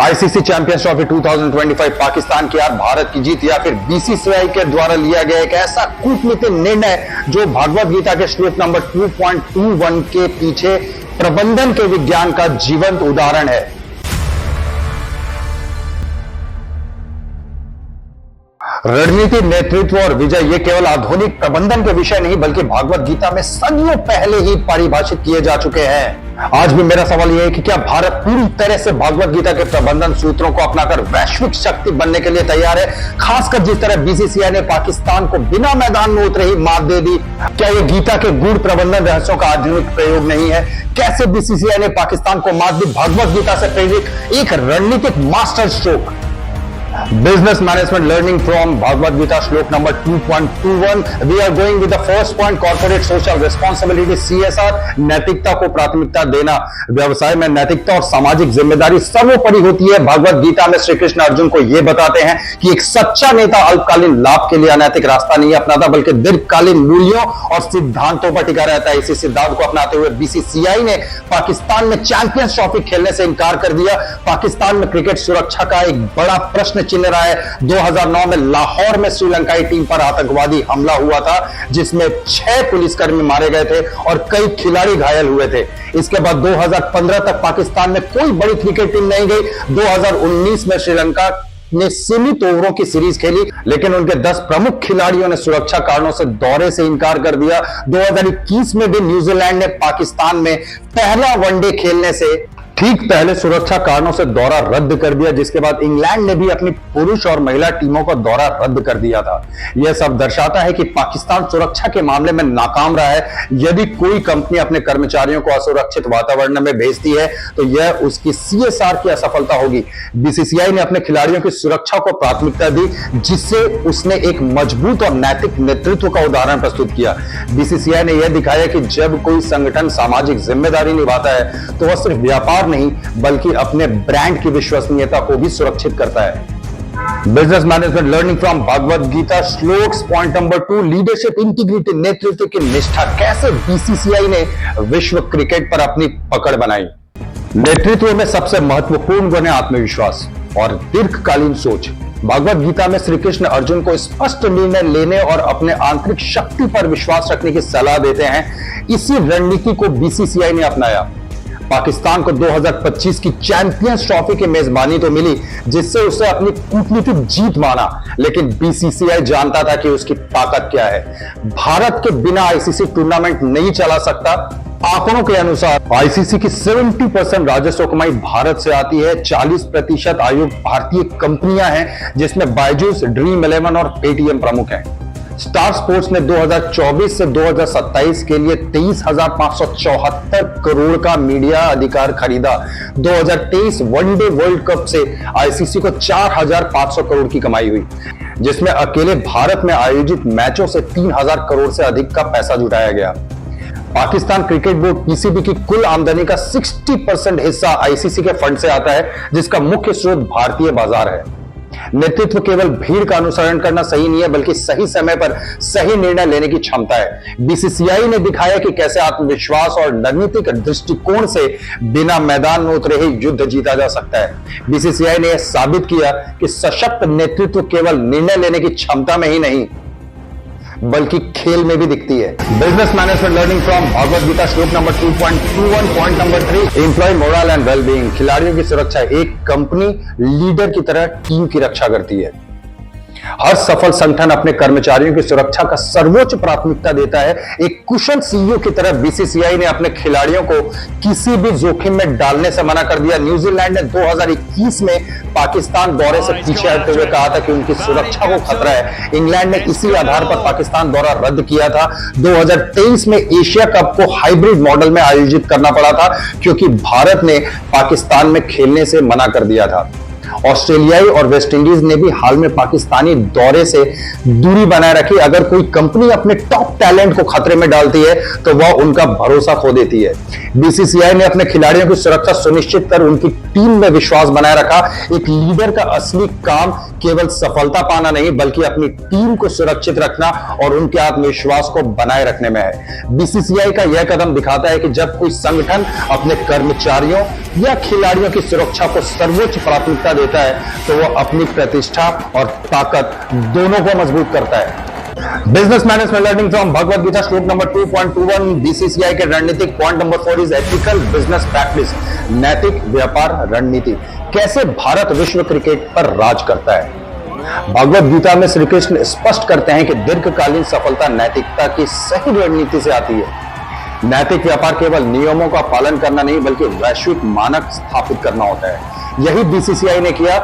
ICC champions trophy 2025 Pakistan की हार, भारत की जीत, या फिर बीसीसीआई के द्वारा लिया गया एक ऐसा कूटनीतिक निर्णय जो भगवत गीता के श्लोक नंबर 2.21 के पीछे प्रबंधन के विज्ञान का जीवंत उदाहरण है। रणनीति, नेतृत्व और विजय ये केवल आधुनिक प्रबंधन के विषय नहीं बल्कि भागवत गीता में सदियों पहले ही परिभाषित किए जा चुके हैं। आज भी मेरा सवाल यह है कि क्या भारत पूरी तरह से भागवत गीता के प्रबंधन सूत्रों को अपनाकर वैश्विक शक्ति बनने के लिए तैयार है, खासकर जिस तरह बीसीसीआई ने पाकिस्तान को बिना मैदान में उतरे ही मात दे दी। क्या यह गीता के गूढ़ प्रबंधन रहस्यों का आधुनिक प्रयोग नहीं है? कैसे बीसीसीआई ने पाकिस्तान को मात दी? भागवत गीता से प्रेरित एक रणनीतिक master stroke. Business management learning from Bhagavad Gita श्लोक number 2.21. We are going with the first point, corporate social responsibility CSR, नैतिकता को प्राथमिकता देना। व्यवसाय में नैतिकता और सामाजिक जिम्मेदारी सर्वोपरि होती है। भगवद गीता में श्री कृष्ण अर्जुन को यह बताते हैं कि एक सच्चा नेता अल्पकालीन लाभ के लिए अनैतिक रास्ता नहीं अपनाता बल्कि दीर्घकालीन मूल्यों और सिद्धांतों पर टिका रहता है। इसी सिद्धांत को अपनाते हुए बीसीसीआई ने पाकिस्तान में चैंपियंस ट्रॉफी खेलने से इंकार कर दिया। पाकिस्तान में क्रिकेट सुरक्षा का एक बड़ा प्रश्न चिन्ह रहा है। 2009 में लाहौर में श्रीलंकाई टीम पर आतंकवादी हमला हुआ था जिसमें 6 पुलिसकर्मी मारे गए थे और कई खिलाड़ी घायल हुए थे। इसके बाद 2015 तक पाकिस्तान में कोई बड़ी क्रिकेट टीम नहीं गई। 2019 में श्रीलंका ने सीमित ओवरों की सीरीज खेली लेकिन उनके 10 प्रमुख खिलाड़ियों ने सुरक्षा कारणों से दौरे से इंकार कर दिया। 2021 में भी न्यूजीलैंड ने पाकिस्तान में पहला वनडे खेलने से ठीक पहले सुरक्षा कारणों से दौरा रद्द कर दिया, जिसके बाद इंग्लैंड ने भी अपनी पुरुष और महिला टीमों का दौरा रद्द कर दिया था। यह सब दर्शाता है कि पाकिस्तान सुरक्षा के मामले में नाकाम रहा है। यदि कोई कंपनी अपने कर्मचारियों को असुरक्षित वातावरण में भेजती है तो यह उसकी सीएसआर की असफलता होगी। बीसीसीआई ने अपने खिलाड़ियों की सुरक्षा को प्राथमिकता दी जिससे उसने एक मजबूत और नैतिक नेतृत्व का उदाहरण प्रस्तुत किया। बीसीसीआई ने यह दिखाया कि जब कोई संगठन सामाजिक जिम्मेदारी निभाता है तो वह सिर्फ व्यापार नहीं बल्कि अपने ब्रांड की विश्वसनीयता को भी सुरक्षित करता है। Business management learning from Bhagavad Gita श्लोक्स पॉइंट नंबर 2, लीडरशिप इंटीग्रिटी, नेतृत्व की निष्ठा। कैसे बीसीसीआई ने विश्व क्रिकेट पर अपनी पकड़ बनाई? नेतृत्व में सबसे महत्वपूर्ण गुण है आत्मविश्वास और दीर्घकालीन सोच। भगवद गीता में श्री कृष्ण अर्जुन को स्पष्ट निर्णय लेने और अपने आंतरिक शक्ति पर विश्वास रखने की सलाह देते हैं। इसी रणनीति को बीसीसीआई ने अपनाया। पाकिस्तान को 2025 की चैंपियंस ट्रॉफी की मेजबानी तो मिली जिससे उसे अपनी कूटनीतिक जीत माना, लेकिन बीसीसीआई जानता था कि उसकी ताकत क्या है। भारत के बिना आईसीसी टूर्नामेंट नहीं चला सकता। आंकड़ों के अनुसार आईसीसी की 70% राजस्व कमाई भारत से आती है। 40% आयुक्त भारतीय कंपनियां हैं जिसमें बायजूस, ड्रीम 11 और पेटीएम प्रमुख हैं। स्टार स्पोर्ट्स ने 2024 से 2027 के लिए 23,574 करोड़ का मीडिया अधिकार खरीदा। 2023 वनडे वर्ल्ड कप से आईसीसी को 4,500 करोड़ की कमाई हुई जिसमें अकेले भारत में आयोजित मैचों से 3,000 करोड़ से अधिक का पैसा जुटाया गया। पाकिस्तान क्रिकेट बोर्ड पीसीबी की कुल आमदनी का 60% हिस्सा आईसीसी के फंड से आता है जिसका मुख्य स्रोत भारतीय बाजार है। नेतृत्व केवल भीड़ का अनुसरण करना सही नहीं है बल्कि सही समय पर सही निर्णय लेने की क्षमता है। बीसीसीआई ने दिखाया कि कैसे आत्मविश्वास और रणनीतिक दृष्टिकोण से बिना मैदान में उतरे ही युद्ध जीता जा सकता है। बीसीसीआई ने यह साबित किया कि सशक्त नेतृत्व केवल निर्णय लेने की क्षमता में ही नहीं बल्कि खेल में भी दिखती है। Business management learning from Bhagavad Gita श्लोक number 2.21 point number 3, employ moral and wellbeing. खिलाड़ियों की सुरक्षा। एक कंपनी लीडर की तरह टीम की रक्षा करती है। हर सफल संगठन अपने कर्मचारियों की सुरक्षा का सर्वोच्च प्राथमिकता देता है। एक कुशल सीईओ की तरह बीसीसीआई ने अपने खिलाड़ियों को किसी भी जोखिम में डालने से मना कर दिया। न्यूजीलैंड ने 2021 में पाकिस्तान दौरे से पीछे हटते हुए कहा था कि उनकी सुरक्षा को खतरा है। इंग्लैंड ने इसी आधार पर पाकिस्तान दौरा रद्द किया था। 2023 में एशिया कप को हाइब्रिड मॉडल में आयोजित करना पड़ा था क्योंकि भारत ने पाकिस्तान में खेलने से मना कर दिया था। ऑस्ट्रेलियाई और वेस्टइंडीज ने भी हाल में पाकिस्तानी दौरे से दूरी बनाए रखी। अगर कोई कंपनी अपने टॉप टैलेंट को खतरे में डालती है तो वह उनका भरोसा खो देती है। बीसीसीआई ने अपने खिलाड़ियों की सुरक्षा सुनिश्चित कर उनकी टीम में विश्वास बनाए रखा। एक लीडर का असली काम केवल सफलता पाना नहीं बल्कि अपनी टीम को सुरक्षित रखना और उनके आत्मविश्वास को बनाए रखने में है। बीसीसीआई का यह कदम दिखाता है कि जब कोई संगठन अपने कर्मचारियों या खिलाड़ियों की सुरक्षा को सर्वोच्च प्राथमिकता देता है तो वह अपनी प्रतिष्ठा और ताकत दोनों को मजबूत करता है। Business management learning from Bhagavad Gita श्लोक नंबर 2.21 बीसीसीआई के रणनीतिक point number 4 is ethical business practice, नैतिक व्यापार रणनीति। कैसे भारत विश्व क्रिकेट पर राज करता है। भगवत गीता में श्री कृष्ण स्पष्ट करते हैं कि दीर्घकालीन सफलता नैतिकता की सही रणनीति से आती है। नैतिक व्यापार केवल नियमों का पालन करना नहीं बल्कि वैश्विक मानक स्थापित करना होता है। यही बीसीसीआई ने किया।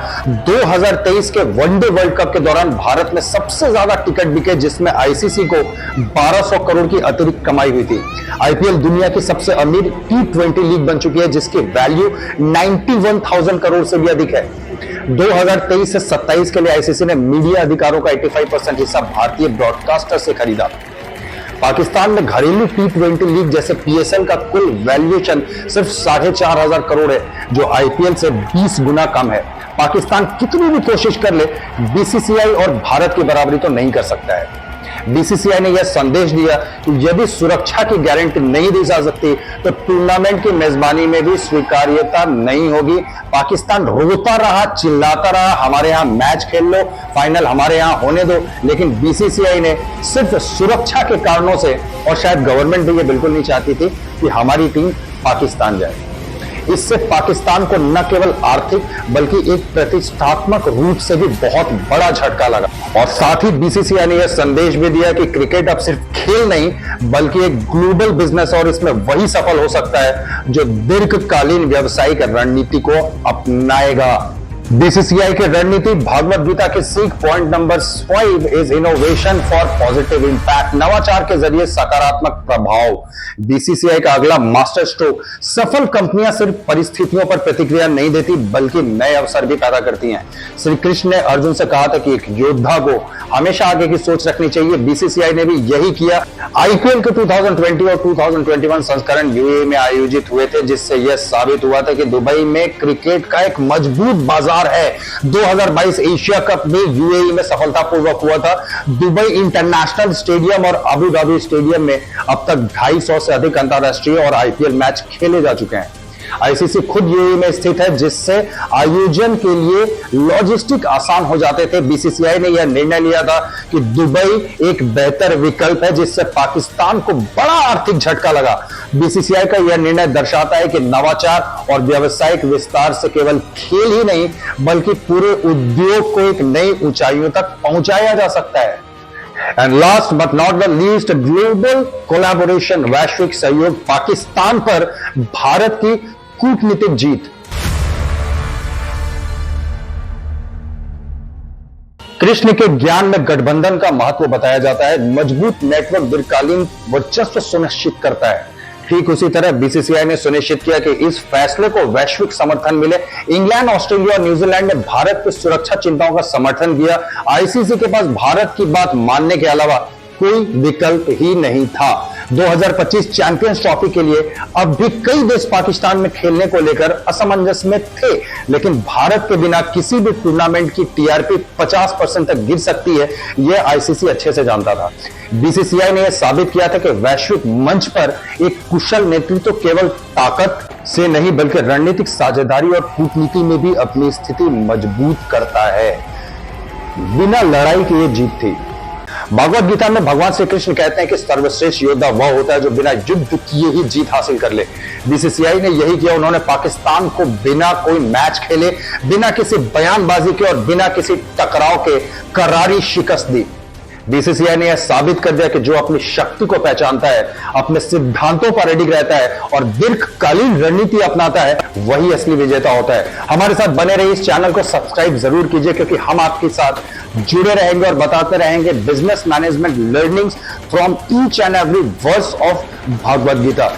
2023 के वनडे वर्ल्ड कप के दौरान भारत में सबसे ज्यादा टिकट बिके जिसमें आईसीसी को 1200 करोड़ की अतिरिक्त कमाई हुई थी। आईपीएल दुनिया की सबसे अमीर T20 लीग बन चुकी है जिसकी वैल्यू 91,000 करोड़ से भी अधिक है। 2023 से 27 के लिए आईसीसी ने मीडिया अधिकारों का 85% हिस्सा भारतीय ब्रॉडकास्टर से खरीदा। पाकिस्तान में घरेलू T20 लीग जैसे पीएसएल का कुल वैल्यूएशन सिर्फ 4,500 करोड़ है जो आईपीएल से 20 गुना कम है। पाकिस्तान कितनी भी कोशिश कर ले बीसीसीआई और भारत की बराबरी तो नहीं कर सकता है। बीसीसीआई ने यह संदेश दिया कि यदि सुरक्षा की गारंटी नहीं दी जा सकती तो टूर्नामेंट की मेजबानी में भी स्वीकार्यता नहीं होगी। पाकिस्तान रोता रहा, चिल्लाता रहा, हमारे यहां मैच खेल लो, फाइनल हमारे यहां होने दो, लेकिन बीसीसीआई ने सिर्फ सुरक्षा के कारणों से, और शायद गवर्नमेंट भी ये बिल्कुल नहीं चाहती थी कि हमारी टीम पाकिस्तान जाए। इससे पाकिस्तान को न केवल आर्थिक बल्कि एक प्रतिष्ठात्मक रूप से भी बहुत बड़ा झटका लगा। और साथ ही बीसीसीआई ने यह संदेश भी दिया कि क्रिकेट अब सिर्फ खेल नहीं बल्कि एक ग्लोबल बिजनेस और इसमें वही सफल हो सकता है जो दीर्घकालीन व्यावसायिक रणनीति को अपनाएगा। बीसीसीआई की रणनीति भागवत गीता के सीख point number 5 is innovation for positive impact, नवाचार के जरिए सकारात्मक प्रभाव। बीसीसीआई का अगला मास्टर स्ट्रोक, सफल कंपनियां सिर्फ परिस्थितियों पर प्रतिक्रिया नहीं देती बल्कि नए अवसर भी पैदा करती हैं। श्री कृष्ण ने अर्जुन से कहा था कि एक योद्धा को हमेशा आगे की सोच रखनी चाहिए। बीसीसीआई ने भी यही किया। आईपीएल के 2020 और 2021 संस्करण यूएई में आयोजित हुए थे जिससे यह साबित हुआ था कि दुबई में क्रिकेट का एक मजबूत बाजार है। 2022 एशिया कप में यूएई में सफलतापूर्वक हुआ था। दुबई इंटरनेशनल स्टेडियम और अबू धाबी स्टेडियम में अब तक 250 से अधिक अंतरराष्ट्रीय और आईपीएल मैच खेले जा चुके हैं। आईसीसी खुद यूएई में स्थित है जिससे आयोजन के लिए लॉजिस्टिक आसान हो जाते थे। बीसीसीआई ने यह निर्णय लिया था कि दुबई एक बेहतर विकल्प है जिससे पाकिस्तान को बड़ा आर्थिक झटका लगा। बीसीसीआई का यह निर्णय दर्शाता है कि नवाचार और व्यावसायिक विस्तार से केवल खेल ही नहीं बल्कि पूरे उद्योग को एक नई ऊंचाइयों तक पहुंचाया जा सकता है। And last but not the least, global collaboration, वैश्विक सहयोग, पाकिस्तान पर भारत की कूटनीतिक जीत। कृष्ण के ज्ञान में गठबंधन का महत्व बताया जाता है। मजबूत नेटवर्क दीर्घकालीन वर्चस्व सुनिश्चित करता है। ठीक उसी तरह बीसीसीआई ने सुनिश्चित किया कि इस फैसले को वैश्विक समर्थन मिले। इंग्लैंड, ऑस्ट्रेलिया और न्यूजीलैंड ने भारत की सुरक्षा चिंताओं का समर्थन किया। आईसीसी के पास भारत की बात मानने के अलावा कोई विकल्प ही नहीं था। 2025 चैंपियंस ट्रॉफी के लिए अब भी कई देश पाकिस्तान में खेलने को लेकर असमंजस में थे, लेकिन भारत के बिना किसी भी टूर्नामेंट की टीआरपी 50% तक गिर सकती है, यह आईसीसी अच्छे से जानता था। बीसीसीआई ने यह साबित किया था कि वैश्विक मंच पर एक कुशल नेतृत्व केवल ताकत से नहीं बल्कि रणनीतिक साझेदारी और कूटनीति में भी अपनी स्थिति मजबूत करता है। बिना लड़ाई की यह जीत थी। भगवत गीता में भगवान श्री कृष्ण कहते हैं कि सर्वश्रेष्ठ योद्धा वह होता है जो बिना युद्ध किए ही जीत हासिल कर ले। बीसीसीआई ने यही किया। उन्होंने पाकिस्तान को बिना कोई मैच खेले, बिना किसी बयानबाजी के और बिना किसी टकराव के करारी शिकस्त दी। बीसीसीआई ने यह साबित कर दिया कि जो अपनी शक्ति को पहचानता है, अपने सिद्धांतों पर अडिग रहता है और दीर्घकालीन रणनीति अपनाता है, वही असली विजेता होता है। हमारे साथ बने रहिए, इस चैनल को सब्सक्राइब जरूर कीजिए क्योंकि हम आपके साथ जुड़े रहेंगे और बताते रहेंगे business management learnings from each and every verse of Bhagavad Gita.